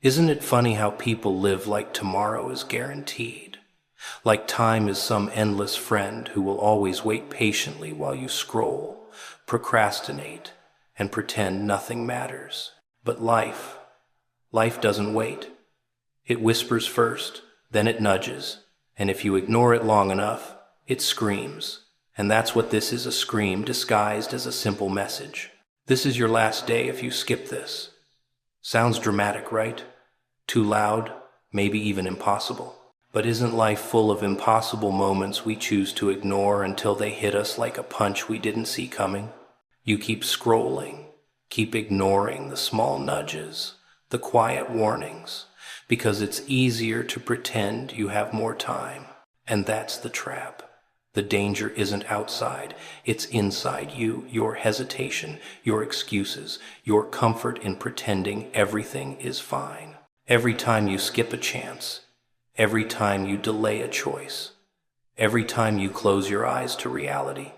Isn't it funny how people live like tomorrow is guaranteed? Like time is some endless friend who will always wait patiently while you scroll, procrastinate, and pretend nothing matters. But life doesn't wait. It whispers first, then it nudges, and if you ignore it long enough, it screams. And that's what this is, a scream disguised as a simple message. This is your last day if you skip this. Sounds dramatic, right? Too loud, maybe even impossible. But isn't life full of impossible moments we choose to ignore until they hit us like a punch we didn't see coming? You keep scrolling, keep ignoring the small nudges, the quiet warnings, because it's easier to pretend you have more time. And that's the trap. The danger isn't outside, it's inside you, your hesitation, your excuses, your comfort in pretending everything is fine. Every time you skip a chance, every time you delay a choice, every time you close your eyes to reality,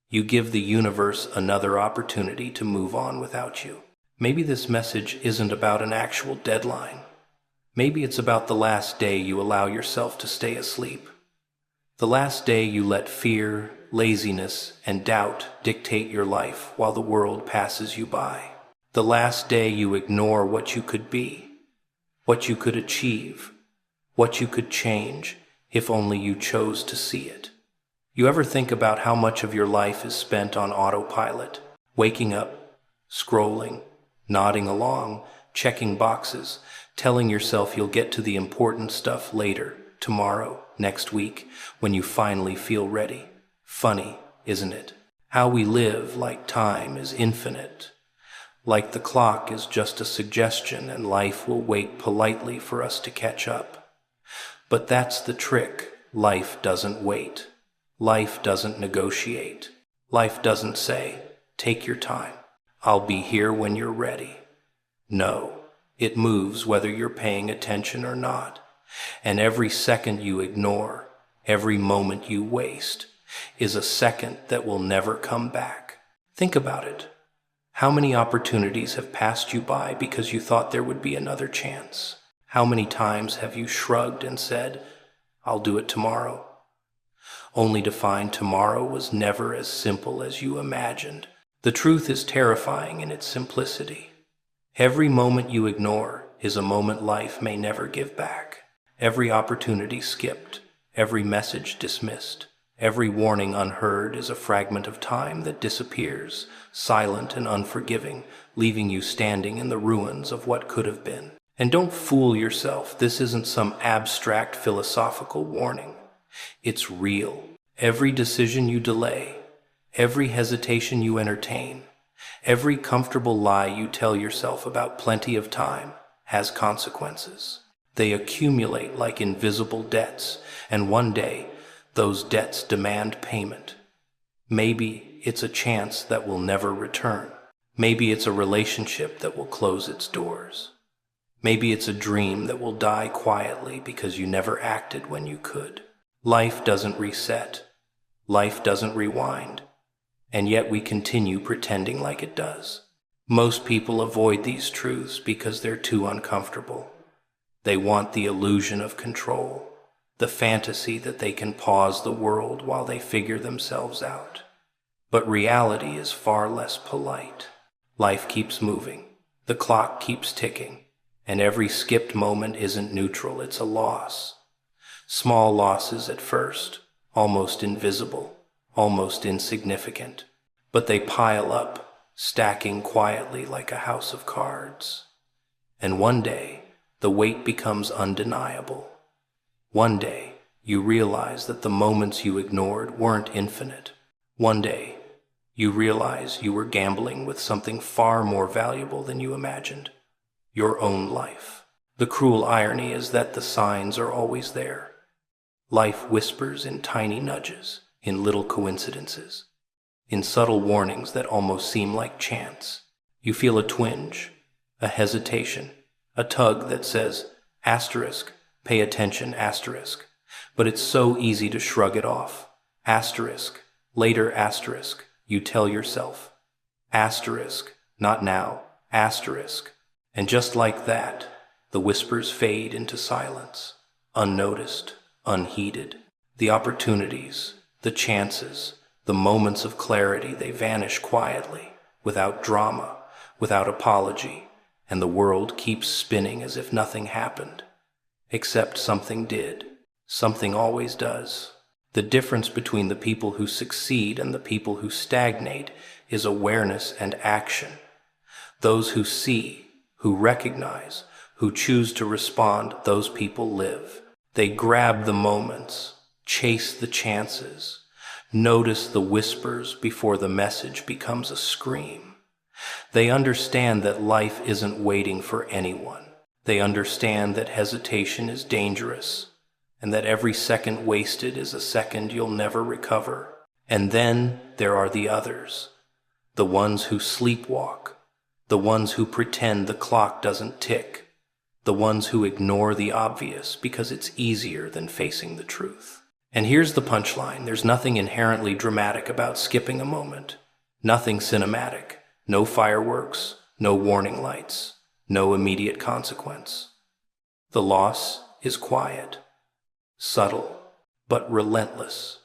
you give the universe another opportunity to move on without you. Maybe this message isn't about an actual deadline. Maybe it's about the last day you allow yourself to stay asleep. The last day you let fear, laziness, and doubt dictate your life while the world passes you by. The last day you ignore what you could be, what you could achieve, what you could change if only you chose to see it. You ever think about how much of your life is spent on autopilot, waking up, scrolling, nodding along, checking boxes, telling yourself you'll get to the important stuff later, tomorrow, next week, when you finally feel ready? Funny, isn't it? How we live like time is infinite, like the clock is just a suggestion and life will wait politely for us to catch up. But that's the trick. Life doesn't wait. Life doesn't negotiate. Life doesn't say, take your time. I'll be here when you're ready. No, it moves whether you're paying attention or not. And every second you ignore, every moment you waste, is a second that will never come back. Think about it. How many opportunities have passed you by because you thought there would be another chance? How many times have you shrugged and said, I'll do it tomorrow, only to find tomorrow was never as simple as you imagined? The truth is terrifying in its simplicity. Every moment you ignore is a moment life may never give back. Every opportunity skipped, every message dismissed, every warning unheard is a fragment of time that disappears, silent and unforgiving, leaving you standing in the ruins of what could have been. And don't fool yourself, this isn't some abstract philosophical warning. It's real. Every decision you delay, every hesitation you entertain, every comfortable lie you tell yourself about plenty of time has consequences. They accumulate like invisible debts, and one day, those debts demand payment. Maybe it's a chance that will never return. Maybe it's a relationship that will close its doors. Maybe it's a dream that will die quietly because you never acted when you could. Life doesn't reset. Life doesn't rewind. And yet we continue pretending like it does. Most people avoid these truths because they're too uncomfortable. They want the illusion of control, the fantasy that they can pause the world while they figure themselves out. But reality is far less polite. Life keeps moving, the clock keeps ticking, and every skipped moment isn't neutral, it's a loss. Small losses at first, almost invisible, almost insignificant, but they pile up, stacking quietly like a house of cards. And one day, the weight becomes undeniable. One day, you realize that the moments you ignored weren't infinite. One day, you realize you were gambling with something far more valuable than you imagined, your own life. The cruel irony is that the signs are always there. Life whispers in tiny nudges, in little coincidences, in subtle warnings that almost seem like chance. You feel a twinge, a hesitation, a tug that says, asterisk, pay attention, asterisk. But it's so easy to shrug it off. Asterisk, later asterisk, you tell yourself. Asterisk, not now, asterisk. And just like that, The whispers fade into silence, unnoticed, unheeded. The opportunities, the chances, the moments of clarity, they vanish quietly, without drama, without apology, and the world keeps spinning as if nothing happened. Except something did. Something always does. The difference between the people who succeed and the people who stagnate is awareness and action. Those who see, who recognize, who choose to respond, those people live. They grab the moments, chase the chances, notice the whispers before the message becomes a scream. They understand that life isn't waiting for anyone. They understand that hesitation is dangerous, and that every second wasted is a second you'll never recover. And then there are the others, the ones who sleepwalk, the ones who pretend the clock doesn't tick, the ones who ignore the obvious because it's easier than facing the truth. And here's the punchline. There's nothing inherently dramatic about skipping a moment. Nothing cinematic. No fireworks, no warning lights, no immediate consequence. The loss is quiet, subtle, but relentless.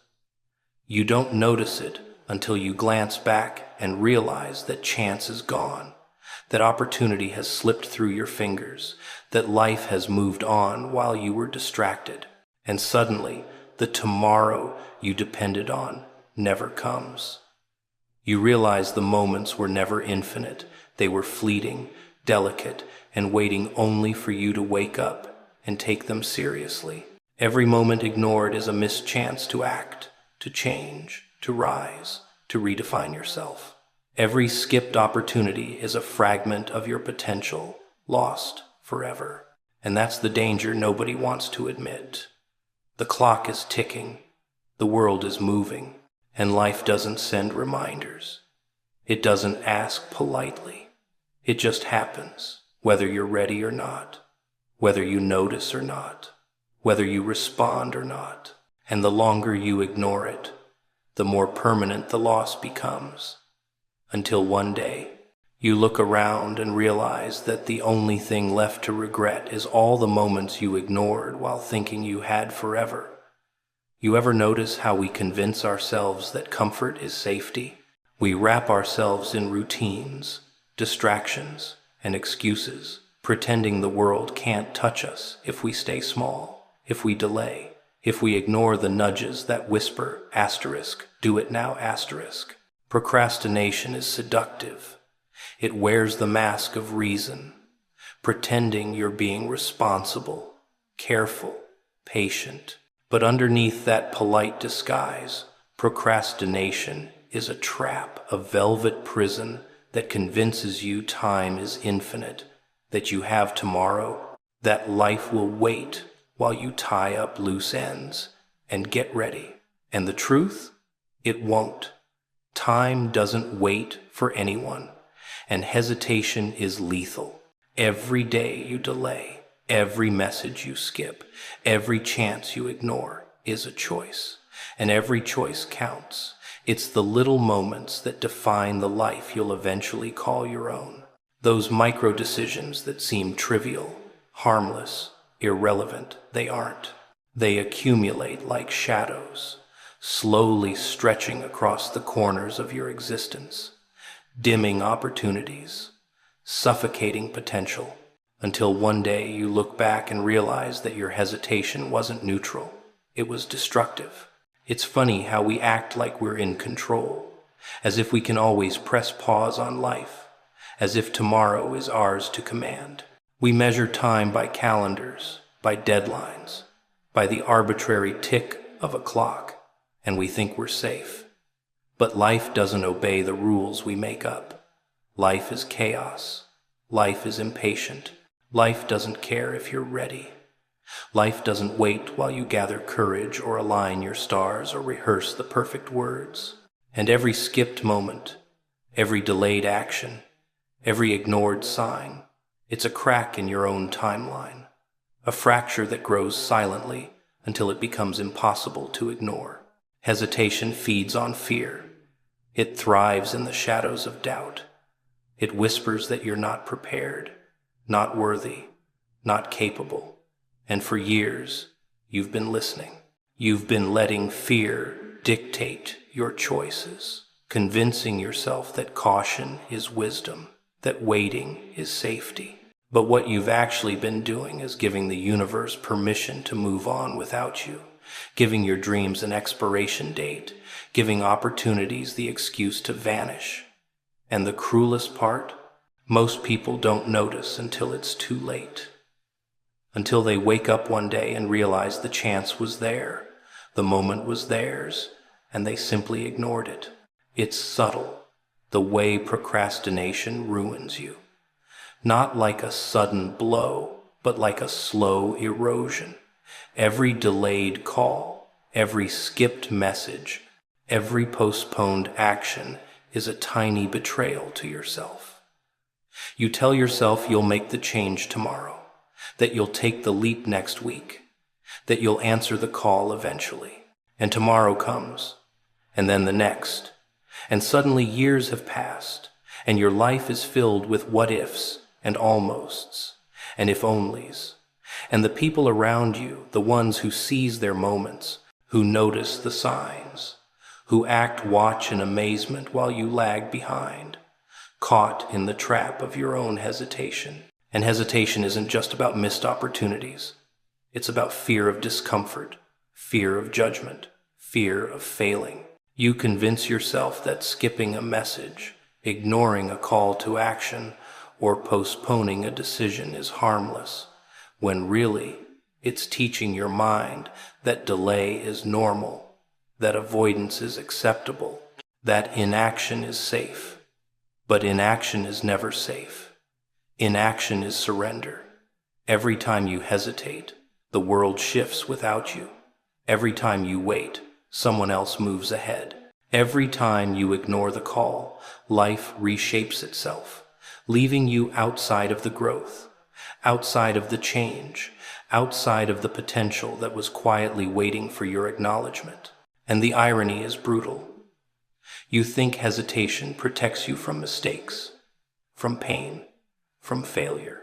You don't notice it until you glance back and realize that chance is gone, that opportunity has slipped through your fingers, that life has moved on while you were distracted, and suddenly the tomorrow you depended on never comes. You realize the moments were never infinite. They were fleeting, delicate, and waiting only for you to wake up and take them seriously. Every moment ignored is a missed chance to act, to change, to rise, to redefine yourself. Every skipped opportunity is a fragment of your potential, lost forever. And that's the danger nobody wants to admit. The clock is ticking, the world is moving, and life doesn't send reminders. It doesn't ask politely. It just happens, whether you're ready or not, whether you notice or not, whether you respond or not. And the longer you ignore it, the more permanent the loss becomes. Until one day, you look around and realize that the only thing left to regret is all the moments you ignored while thinking you had forever. You ever notice how we convince ourselves that comfort is safety? We wrap ourselves in routines, distractions, and excuses, pretending the world can't touch us if we stay small, if we delay, if we ignore the nudges that whisper, asterisk, do it now, asterisk. Procrastination is seductive. It wears the mask of reason, pretending you're being responsible, careful, patient. But underneath that polite disguise, procrastination is a trap, a velvet prison that convinces you time is infinite, that you have tomorrow, that life will wait while you tie up loose ends and get ready. And the truth? It won't. Time doesn't wait for anyone, and hesitation is lethal. Every day you delay, every message you skip, every chance you ignore is a choice, and every choice counts. It's the little moments that define the life you'll eventually call your own. Those micro decisions that seem trivial, harmless, irrelevant, they aren't. They accumulate like shadows, slowly stretching across the corners of your existence, dimming opportunities, suffocating potential, until one day you look back and realize that your hesitation wasn't neutral, it was destructive. It's funny how we act like we're in control, as if we can always press pause on life, as if tomorrow is ours to command. We measure time by calendars, by deadlines, by the arbitrary tick of a clock, and we think we're safe. But life doesn't obey the rules we make up. Life is chaos. Life is impatient. Life doesn't care if you're ready. Life doesn't wait while you gather courage or align your stars or rehearse the perfect words. And every skipped moment, every delayed action, every ignored sign, it's a crack in your own timeline, a fracture that grows silently until it becomes impossible to ignore. Hesitation feeds on fear. It thrives in the shadows of doubt. It whispers that you're not prepared, not worthy, not capable. And for years, you've been listening. You've been letting fear dictate your choices, convincing yourself that caution is wisdom, that waiting is safety. But what you've actually been doing is giving the universe permission to move on without you, giving your dreams an expiration date, giving opportunities the excuse to vanish. And the cruelest part? Most people don't notice until it's too late. Until they wake up one day and realize the chance was there, the moment was theirs, and they simply ignored it. It's subtle, the way procrastination ruins you. Not like a sudden blow, but like a slow erosion. Every delayed call, every skipped message, every postponed action is a tiny betrayal to yourself. You tell yourself you'll make the change tomorrow, that you'll take the leap next week, that you'll answer the call eventually. And tomorrow comes, and then the next, and suddenly years have passed, and your life is filled with what-ifs and almosts and if-onlys. And the people around you, the ones who seize their moments, who notice the signs, who act watch in amazement while you lag behind, caught in the trap of your own hesitation. And hesitation isn't just about missed opportunities. It's about fear of discomfort, fear of judgment, fear of failing. You convince yourself that skipping a message, ignoring a call to action, or postponing a decision is harmless, when really it's teaching your mind that delay is normal, that avoidance is acceptable, that inaction is safe. But inaction is never safe. Inaction is surrender. Every time you hesitate, the world shifts without you. Every time you wait, someone else moves ahead. Every time you ignore the call, life reshapes itself, leaving you outside of the growth, outside of the change, outside of the potential that was quietly waiting for your acknowledgement. And the irony is brutal. You think hesitation protects you from mistakes, from pain, from failure.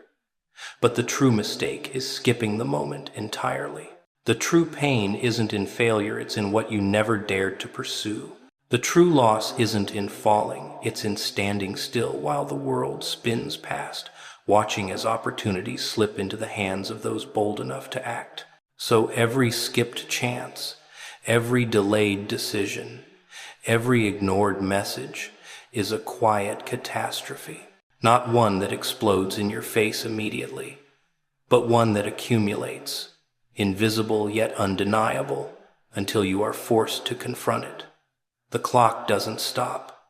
But the true mistake is skipping the moment entirely. The true pain isn't in failure, it's in what you never dared to pursue. The true loss isn't in falling, it's in standing still while the world spins past, watching as opportunities slip into the hands of those bold enough to act. So every skipped chance, every delayed decision, every ignored message is a quiet catastrophe. Not one that explodes in your face immediately, but one that accumulates, invisible yet undeniable, until you are forced to confront it. The clock doesn't stop.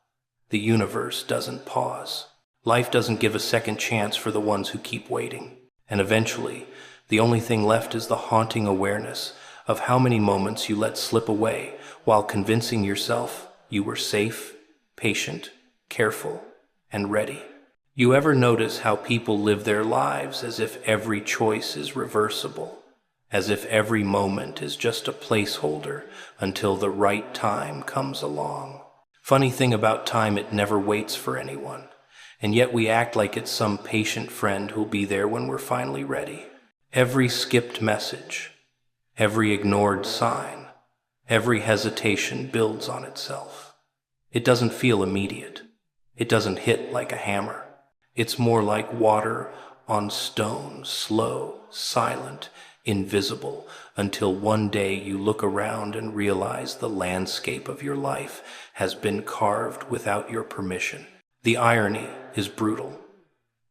The universe doesn't pause. Life doesn't give a second chance for the ones who keep waiting. And eventually, the only thing left is the haunting awareness of how many moments you let slip away while convincing yourself you were safe, patient, careful, and ready. You ever notice how people live their lives as if every choice is reversible, as if every moment is just a placeholder until the right time comes along? Funny thing about time, it never waits for anyone, and yet we act like it's some patient friend who'll be there when we're finally ready. Every skipped message, every ignored sign, every hesitation builds on itself. It doesn't feel immediate. It doesn't hit like a hammer. It's more like water on stone, slow, silent, invisible, until one day you look around and realize the landscape of your life has been carved without your permission. The irony is brutal.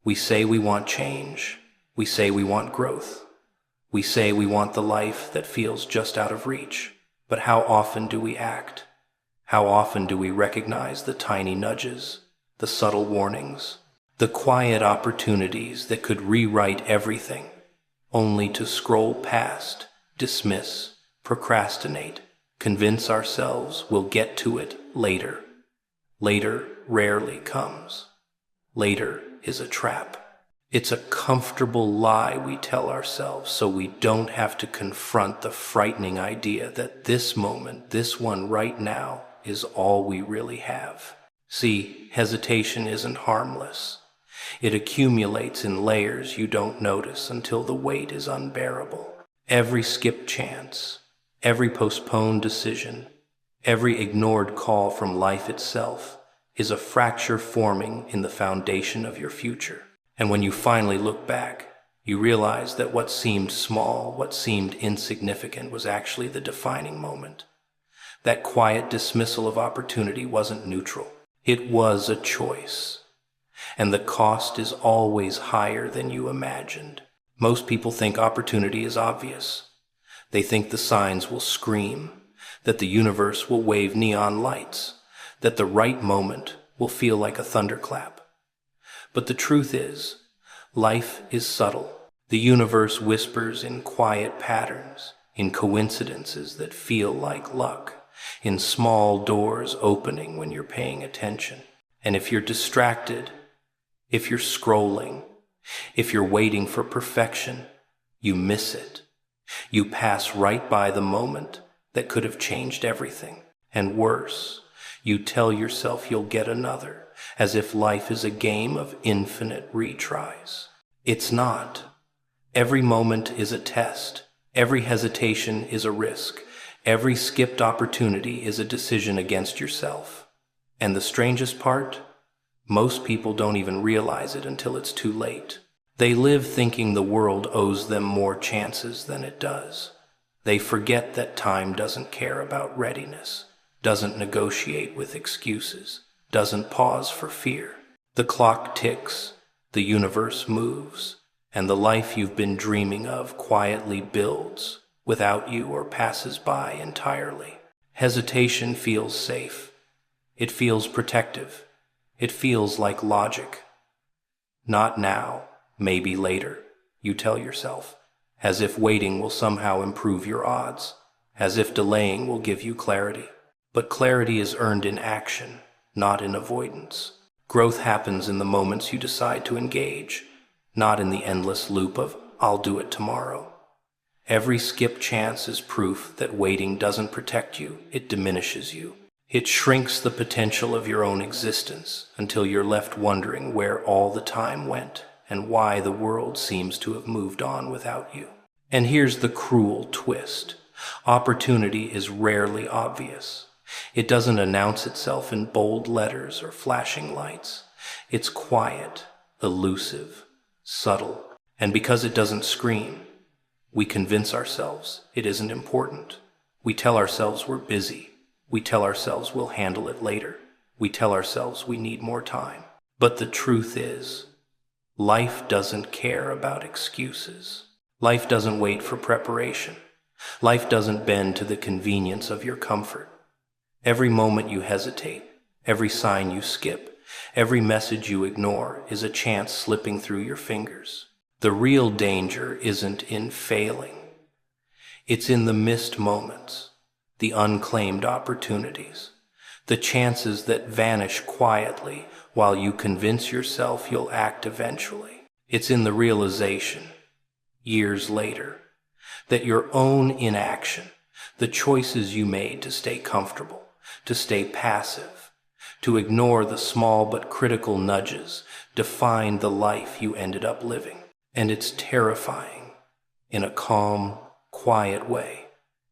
We say we want change. We say we want growth. We say we want the life that feels just out of reach. But how often do we act? How often do we recognize the tiny nudges, the subtle warnings, the quiet opportunities that could rewrite everything, only to scroll past, dismiss, procrastinate, convince ourselves we'll get to it later? Later rarely comes. Later is a trap. It's a comfortable lie we tell ourselves so we don't have to confront the frightening idea that this moment, this one right now, is all we really have. See, hesitation isn't harmless. It accumulates in layers you don't notice until the weight is unbearable. Every skipped chance, every postponed decision, every ignored call from life itself is a fracture forming in the foundation of your future. And when you finally look back, you realize that what seemed small, what seemed insignificant, was actually the defining moment. That quiet dismissal of opportunity wasn't neutral. It was a choice. And the cost is always higher than you imagined. Most people think opportunity is obvious. They think the signs will scream, that the universe will wave neon lights, that the right moment will feel like a thunderclap. But the truth is, life is subtle. The universe whispers in quiet patterns, in coincidences that feel like luck, in small doors opening when you're paying attention. And if you're distracted, if you're scrolling, if you're waiting for perfection, you miss it. You pass right by the moment that could have changed everything. And worse, you tell yourself you'll get another, as if life is a game of infinite retries. It's not. Every moment is a test. Every hesitation is a risk. Every skipped opportunity is a decision against yourself. And the strangest part? Most people don't even realize it until it's too late. They live thinking the world owes them more chances than it does. They forget that time doesn't care about readiness, doesn't negotiate with excuses, doesn't pause for fear. The clock ticks, the universe moves, and the life you've been dreaming of quietly builds without you or passes by entirely. Hesitation feels safe. It feels protective. It feels like logic. Not now, maybe later, you tell yourself, as if waiting will somehow improve your odds, as if delaying will give you clarity. But clarity is earned in action, not in avoidance. Growth happens in the moments you decide to engage, not in the endless loop of, I'll do it tomorrow. Every skipped chance is proof that waiting doesn't protect you, it diminishes you. It shrinks the potential of your own existence until you're left wondering where all the time went and why the world seems to have moved on without you. And here's the cruel twist. Opportunity is rarely obvious. It doesn't announce itself in bold letters or flashing lights. It's quiet, elusive, subtle. And because it doesn't scream, we convince ourselves it isn't important. We tell ourselves we're busy. We tell ourselves we'll handle it later. We tell ourselves we need more time. But the truth is, life doesn't care about excuses. Life doesn't wait for preparation. Life doesn't bend to the convenience of your comfort. Every moment you hesitate, every sign you skip, every message you ignore is a chance slipping through your fingers. The real danger isn't in failing. It's in the missed moments, the unclaimed opportunities, the chances that vanish quietly while you convince yourself you'll act eventually. It's in the realization, years later, that your own inaction, the choices you made to stay comfortable, to stay passive, to ignore the small but critical nudges, defined the life you ended up living. And it's terrifying, in a calm, quiet way,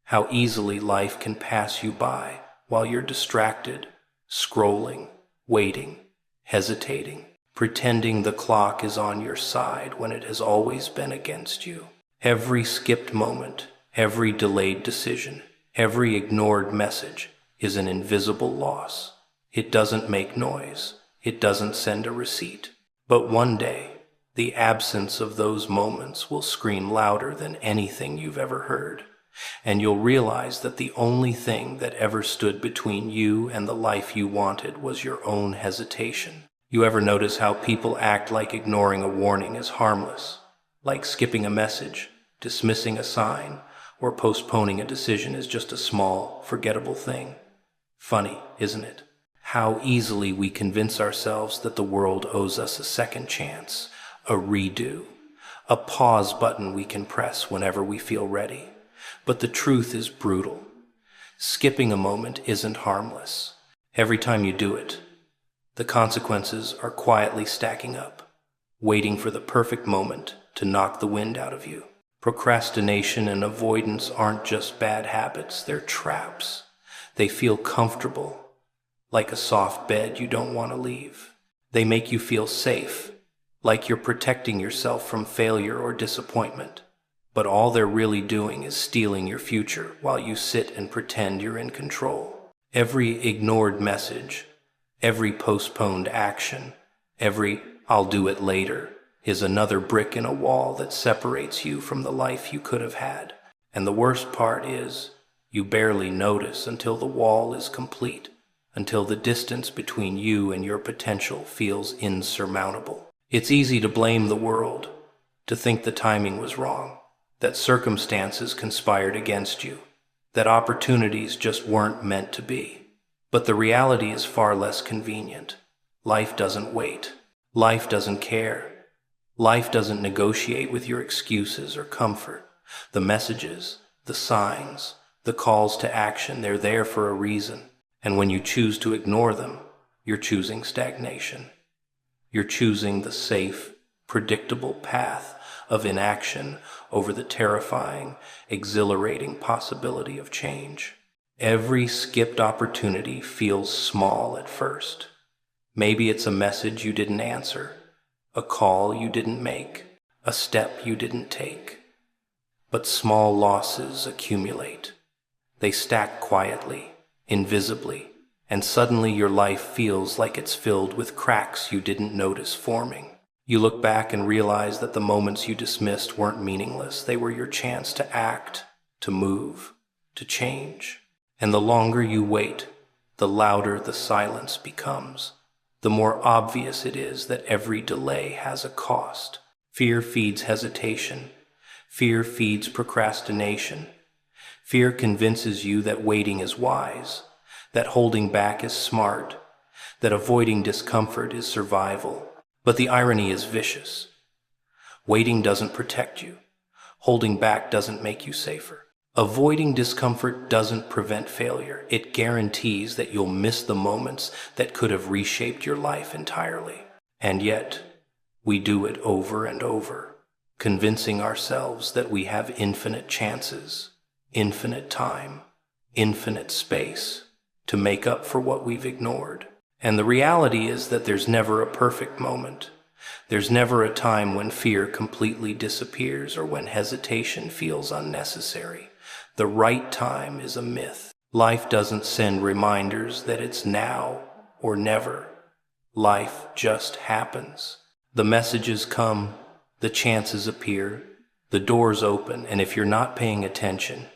how easily life can pass you by while you're distracted, scrolling, waiting, hesitating, pretending the clock is on your side when it has always been against you. Every skipped moment, every delayed decision, every ignored message is an invisible loss. It doesn't make noise. It doesn't send a receipt. But one day, the absence of those moments will scream louder than anything you've ever heard. And you'll realize that the only thing that ever stood between you and the life you wanted was your own hesitation. You ever notice how people act like ignoring a warning is harmless? Like skipping a message, dismissing a sign, or postponing a decision is just a small, forgettable thing. Funny, isn't it? How easily we convince ourselves that the world owes us a second chance, a redo, a pause button we can press whenever we feel ready. But the truth is brutal. Skipping a moment isn't harmless. Every time you do it, the consequences are quietly stacking up. waiting for the perfect moment to knock the wind out of you. Procrastination and avoidance aren't just bad habits, they're traps. They feel comfortable, like a soft bed you don't want to leave. They make you feel safe, like you're protecting yourself from failure or disappointment. But all they're really doing is stealing your future while you sit and pretend you're in control. Every ignored message, every postponed action, every "I'll do it later" is another brick in a wall that separates you from the life you could have had. And the worst part is, you barely notice until the wall is complete, until the distance between you and your potential feels insurmountable. It's easy to blame the world, to think the timing was wrong, that circumstances conspired against you, that opportunities just weren't meant to be. But the reality is far less convenient. Life doesn't wait. Life doesn't care. Life doesn't negotiate with your excuses or comfort. The messages, the signs, the calls to action, they're there for a reason. And when you choose to ignore them, you're choosing stagnation. You're choosing the safe, predictable path of inaction over the terrifying, exhilarating possibility of change. Every skipped opportunity feels small at first. Maybe it's a message you didn't answer, a call you didn't make, a step you didn't take. But small losses accumulate. They stack quietly, invisibly, and suddenly your life feels like it's filled with cracks you didn't notice forming. You look back and realize that the moments you dismissed weren't meaningless. They were your chance to act, to move, to change. And the longer you wait, the louder the silence becomes. The more obvious it is that every delay has a cost. Fear feeds hesitation. Fear feeds procrastination. Fear convinces you that waiting is wise, that holding back is smart, that avoiding discomfort is survival. But the irony is vicious. Waiting doesn't protect you. Holding back doesn't make you safer. Avoiding discomfort doesn't prevent failure. It guarantees that you'll miss the moments that could have reshaped your life entirely. And yet, we do it over and over, convincing ourselves that we have infinite chances, infinite time, infinite space to make up for what we've ignored. And the reality is that there's never a perfect moment. There's never a time when fear completely disappears or when hesitation feels unnecessary. The right time is a myth. Life doesn't send reminders that it's now or never. Life just happens. The messages come, the chances appear, the doors open, and if you're not paying attention,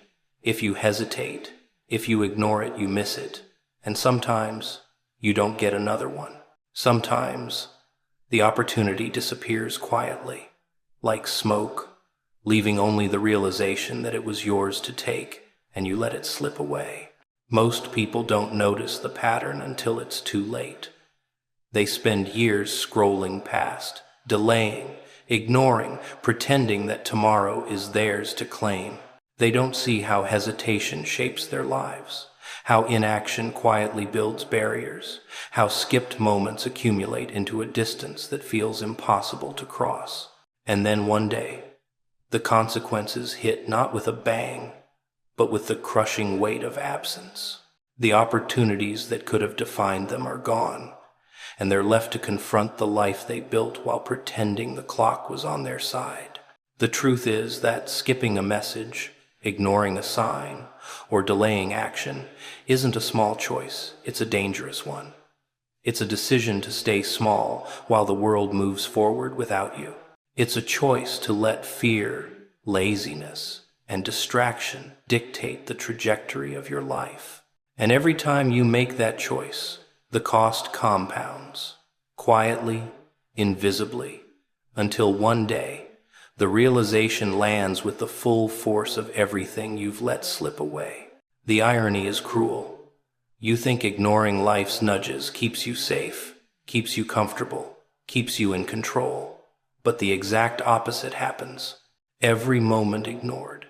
if you hesitate, if you ignore it, you miss it. And sometimes you don't get another one. Sometimes the opportunity disappears quietly, like smoke, leaving only the realization that it was yours to take, and you let it slip away. Most people don't notice the pattern until it's too late. They spend years scrolling past, delaying, ignoring, pretending that tomorrow is theirs to claim. They don't see how hesitation shapes their lives, how inaction quietly builds barriers, how skipped moments accumulate into a distance that feels impossible to cross. And then one day, the consequences hit not with a bang, but with the crushing weight of absence. The opportunities that could have defined them are gone, and they're left to confront the life they built while pretending the clock was on their side. The truth is that skipping a message, ignoring a sign, or delaying action isn't a small choice, it's a dangerous one. It's a decision to stay small while the world moves forward without you. It's a choice to let fear, laziness, and distraction dictate the trajectory of your life. And every time you make that choice, the cost compounds, quietly, invisibly, until one day, the realization lands with the full force of everything you've let slip away. The irony is cruel. You think ignoring life's nudges keeps you safe, keeps you comfortable, keeps you in control. But the exact opposite happens. Every moment ignored,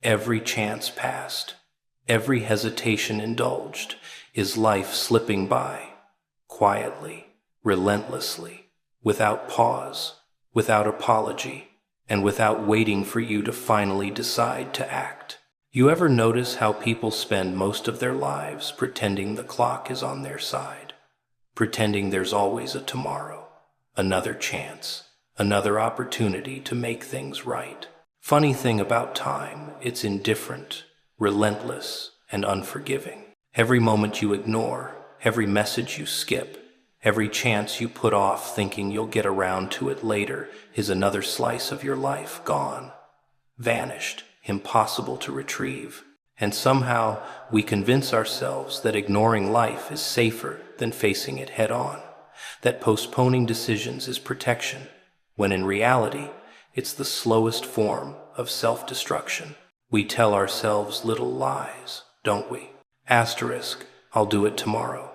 every chance passed, every hesitation indulged is life slipping by, quietly, relentlessly, without pause, without apology, and without waiting for you to finally decide to act. You ever notice how people spend most of their lives pretending the clock is on their side, pretending there's always a tomorrow, another chance, another opportunity to make things right? Funny thing about time, it's indifferent, relentless, and unforgiving. Every moment you ignore, every message you skip, every chance you put off thinking you'll get around to it later is another slice of your life gone, vanished, impossible to retrieve. And somehow we convince ourselves that ignoring life is safer than facing it head on, that postponing decisions is protection, when in reality it's the slowest form of self-destruction. We tell ourselves little lies, don't we? Asterisk, I'll do it tomorrow.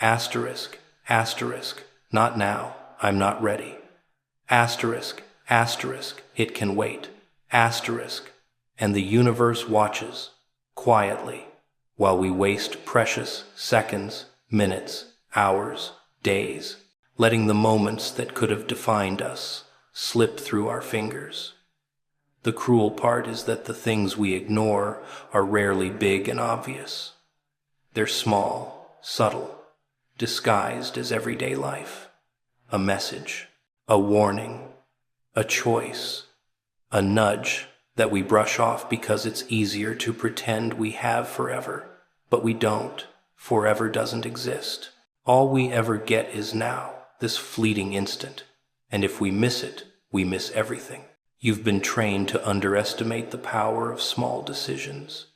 Asterisk, asterisk, not now, I'm not ready. Asterisk, asterisk, it can wait. Asterisk, and the universe watches, quietly, while we waste precious seconds, minutes, hours, days, letting the moments that could have defined us slip through our fingers. The cruel part is that the things we ignore are rarely big and obvious. They're small, subtle, disguised as everyday life. A message, a warning, a choice, a nudge that we brush off because it's easier to pretend we have forever. But we don't. Forever doesn't exist. All we ever get is now, this fleeting instant. And if we miss it, we miss everything. You've been trained to underestimate the power of small decisions,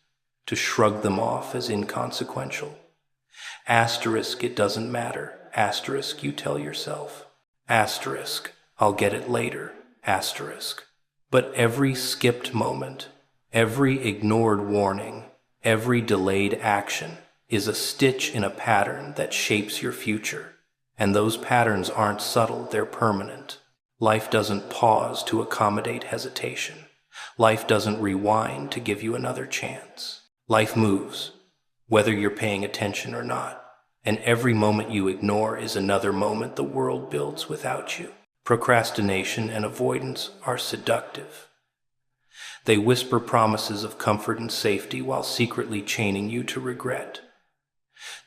to shrug them off as inconsequential. Asterisk, it doesn't matter. Asterisk, you tell yourself. Asterisk, I'll get it later. Asterisk. But every skipped moment, every ignored warning, every delayed action is a stitch in a pattern that shapes your future. And those patterns aren't subtle, they're permanent. Life doesn't pause to accommodate hesitation. Life doesn't rewind to give you another chance. Life moves, whether you're paying attention or not. And every moment you ignore is another moment the world builds without you. Procrastination and avoidance are seductive. They whisper promises of comfort and safety while secretly chaining you to regret.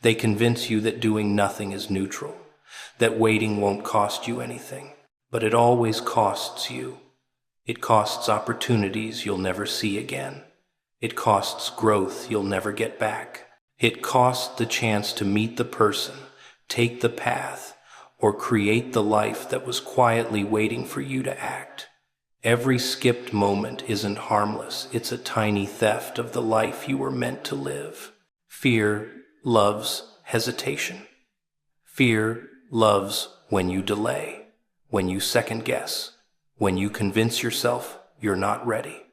They convince you that doing nothing is neutral, that waiting won't cost you anything. But it always costs you. It costs opportunities you'll never see again. It costs growth you'll never get back. It costs the chance to meet the person, take the path, or create the life that was quietly waiting for you to act. Every skipped moment isn't harmless. It's a tiny theft of the life you were meant to live. Fear loves hesitation. Fear loves when you delay, when you second guess, when you convince yourself you're not ready.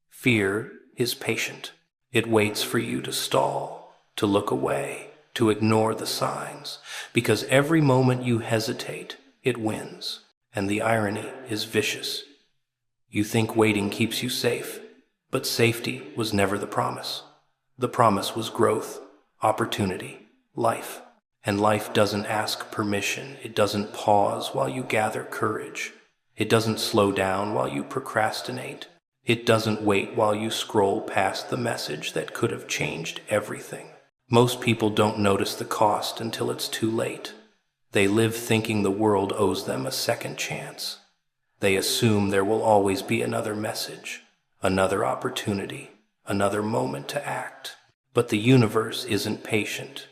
Fear is patient. It waits for you to stall, to look away, to ignore the signs, because every moment you hesitate, it wins. And the irony is vicious. You think waiting keeps you safe, but safety was never the promise. The promise was growth, opportunity, life. And life doesn't ask permission. It doesn't pause while you gather courage. It doesn't slow down while you procrastinate. It doesn't wait while you scroll past the message that could have changed everything. Most people don't notice the cost until it's too late. They live thinking the world owes them a second chance. They assume there will always be another message, another opportunity, another moment to act. But the universe isn't patient.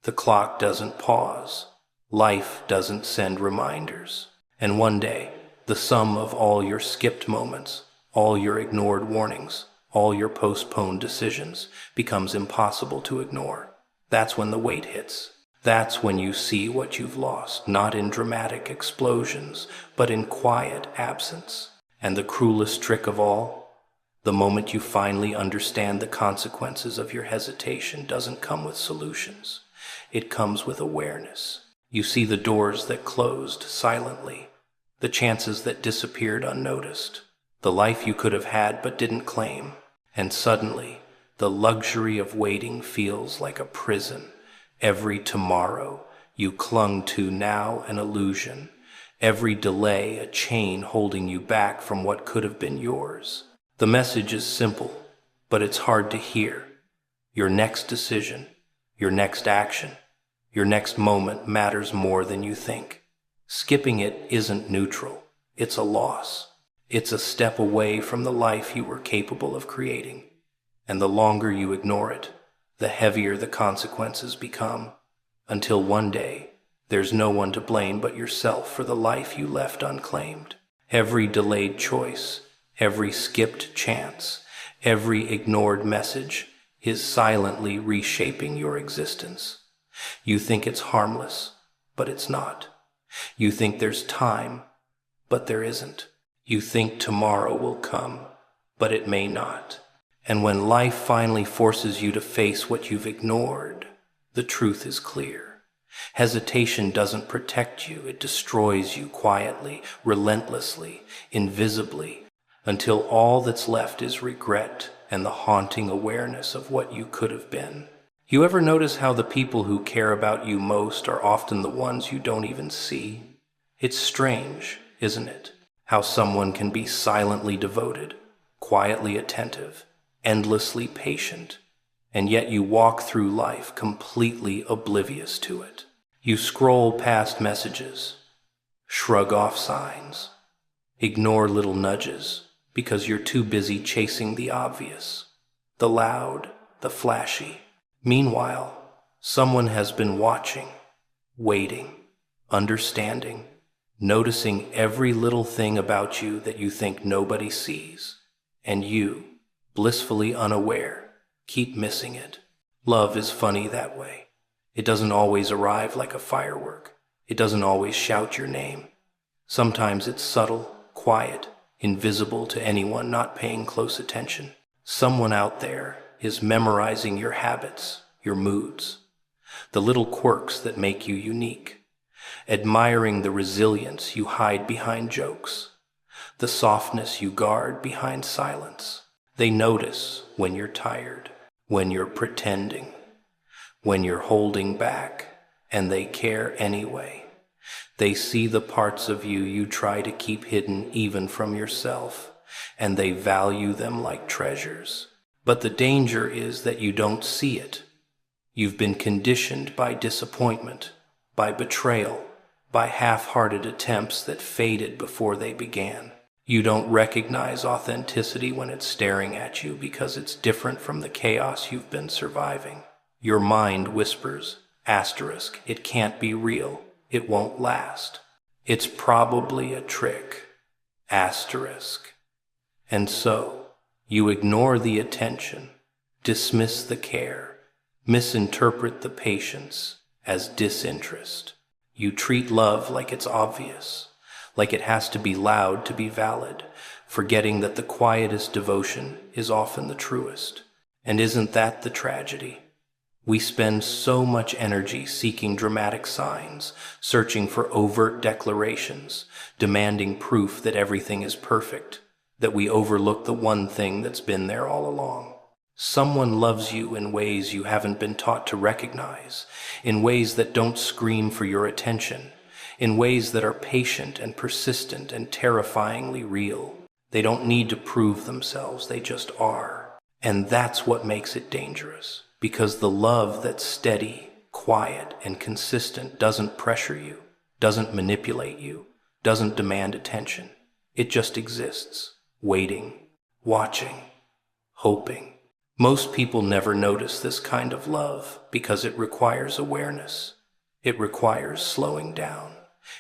The clock doesn't pause. Life doesn't send reminders. And one day, the sum of all your skipped moments, all your ignored warnings, all your postponed decisions becomes impossible to ignore. That's when the weight hits. That's when you see what you've lost, not in dramatic explosions, but in quiet absence. And the cruelest trick of all, the moment you finally understand the consequences of your hesitation doesn't come with solutions. It comes with awareness. You see the doors that closed silently, the chances that disappeared unnoticed, the life you could have had but didn't claim. And suddenly, the luxury of waiting feels like a prison. Every tomorrow you clung to now an illusion. Every delay a chain holding you back from what could have been yours. The message is simple, but it's hard to hear. Your next decision, your next action, your next moment matters more than you think. Skipping it isn't neutral. It's a loss. It's a step away from the life you were capable of creating. And the longer you ignore it, the heavier the consequences become, until one day, there's no one to blame but yourself for the life you left unclaimed. Every delayed choice, every skipped chance, every ignored message is silently reshaping your existence. You think it's harmless, but it's not. You think there's time, but there isn't. You think tomorrow will come, but it may not. And when life finally forces you to face what you've ignored, the truth is clear. Hesitation doesn't protect you, it destroys you quietly, relentlessly, invisibly, until all that's left is regret and the haunting awareness of what you could have been. You ever notice how the people who care about you most are often the ones you don't even see? It's strange, isn't it? How someone can be silently devoted, quietly attentive, endlessly patient, and yet you walk through life completely oblivious to it. You scroll past messages, shrug off signs, ignore little nudges because you're too busy chasing the obvious, the loud, the flashy. Meanwhile, someone has been watching, waiting, understanding, noticing every little thing about you that you think nobody sees, and you, blissfully unaware, keep missing it. Love is funny that way. It doesn't always arrive like a firework. It doesn't always shout your name. Sometimes it's subtle, quiet, invisible to anyone not paying close attention. Someone out there is memorizing your habits, your moods, the little quirks that make you unique, admiring the resilience you hide behind jokes, the softness you guard behind silence. They notice when you're tired, when you're pretending, when you're holding back, and they care anyway. They see the parts of you you try to keep hidden even from yourself, and they value them like treasures. But the danger is that you don't see it. You've been conditioned by disappointment, by betrayal, by half-hearted attempts that faded before they began. You don't recognize authenticity when it's staring at you because it's different from the chaos you've been surviving. Your mind whispers, asterisk, it can't be real, it won't last. It's probably a trick, asterisk. And so, you ignore the attention, dismiss the care, misinterpret the patience as disinterest. You treat love like it's obvious, like it has to be loud to be valid, forgetting that the quietest devotion is often the truest. And isn't that the tragedy? We spend so much energy seeking dramatic signs, searching for overt declarations, demanding proof that everything is perfect, that we overlook the one thing that's been there all along. Someone loves you in ways you haven't been taught to recognize, in ways that don't scream for your attention, in ways that are patient and persistent and terrifyingly real. They don't need to prove themselves, they just are. And that's what makes it dangerous, because the love that's steady, quiet, and consistent doesn't pressure you, doesn't manipulate you, doesn't demand attention. It just exists, waiting, watching, hoping. Most people never notice this kind of love because it requires awareness. It requires slowing down.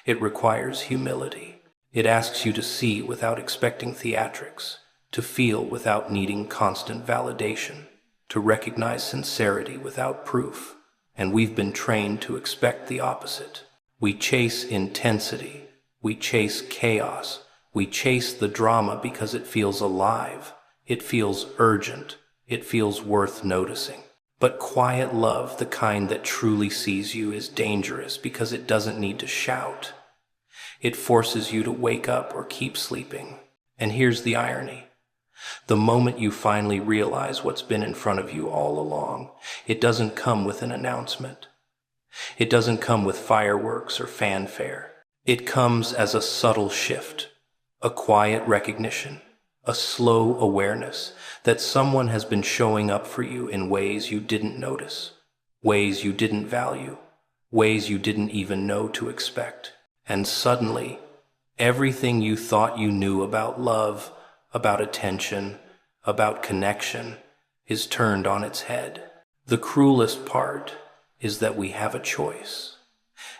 It requires humility. It asks you to see without expecting theatrics, to feel without needing constant validation, to recognize sincerity without proof. And we've been trained to expect the opposite. We chase intensity. We chase chaos. We chase the drama because it feels alive. It feels urgent. It feels worth noticing. But quiet love, the kind that truly sees you, is dangerous because it doesn't need to shout. It forces you to wake up or keep sleeping. And here's the irony. The moment you finally realize what's been in front of you all along, it doesn't come with an announcement. It doesn't come with fireworks or fanfare. It comes as a subtle shift, a quiet recognition, a slow awareness that someone has been showing up for you in ways you didn't notice, ways you didn't value, ways you didn't even know to expect. And suddenly, everything you thought you knew about love, about attention, about connection, is turned on its head. The cruelest part is that we have a choice.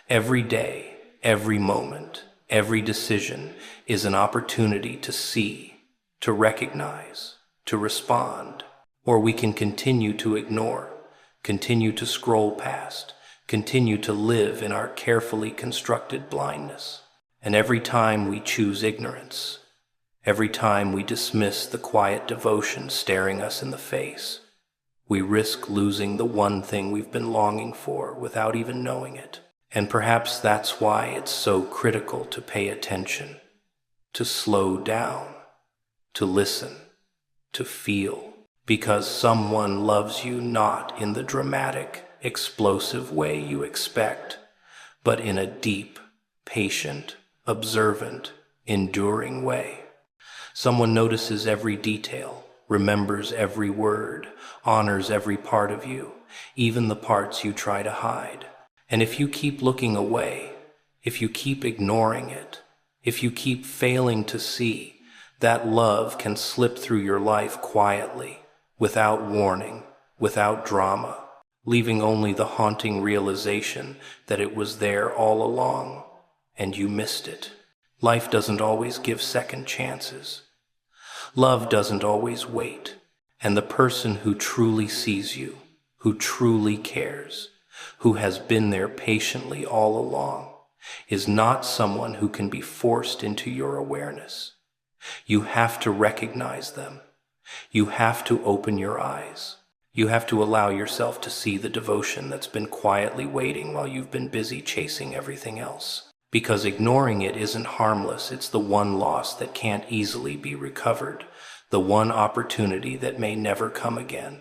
Every day, every moment, every decision is an opportunity to see, to recognize, to respond, or we can continue to ignore, continue to scroll past, continue to live in our carefully constructed blindness. And every time we choose ignorance, every time we dismiss the quiet devotion staring us in the face, we risk losing the one thing we've been longing for without even knowing it. And perhaps that's why it's so critical to pay attention, to slow down, to listen, to feel, because someone loves you not in the dramatic, explosive way you expect, but in a deep, patient, observant, enduring way. Someone notices every detail, remembers every word, honors every part of you, even the parts you try to hide. And if you keep looking away, if you keep ignoring it, if you keep failing to see, that love can slip through your life quietly, without warning, without drama, leaving only the haunting realization that it was there all along, and you missed it. Life doesn't always give second chances. Love doesn't always wait, and the person who truly sees you, who truly cares, who has been there patiently all along, is not someone who can be forced into your awareness. You have to recognize them. You have to open your eyes. You have to allow yourself to see the devotion that's been quietly waiting while you've been busy chasing everything else. Because ignoring it isn't harmless, it's the one loss that can't easily be recovered, the one opportunity that may never come again.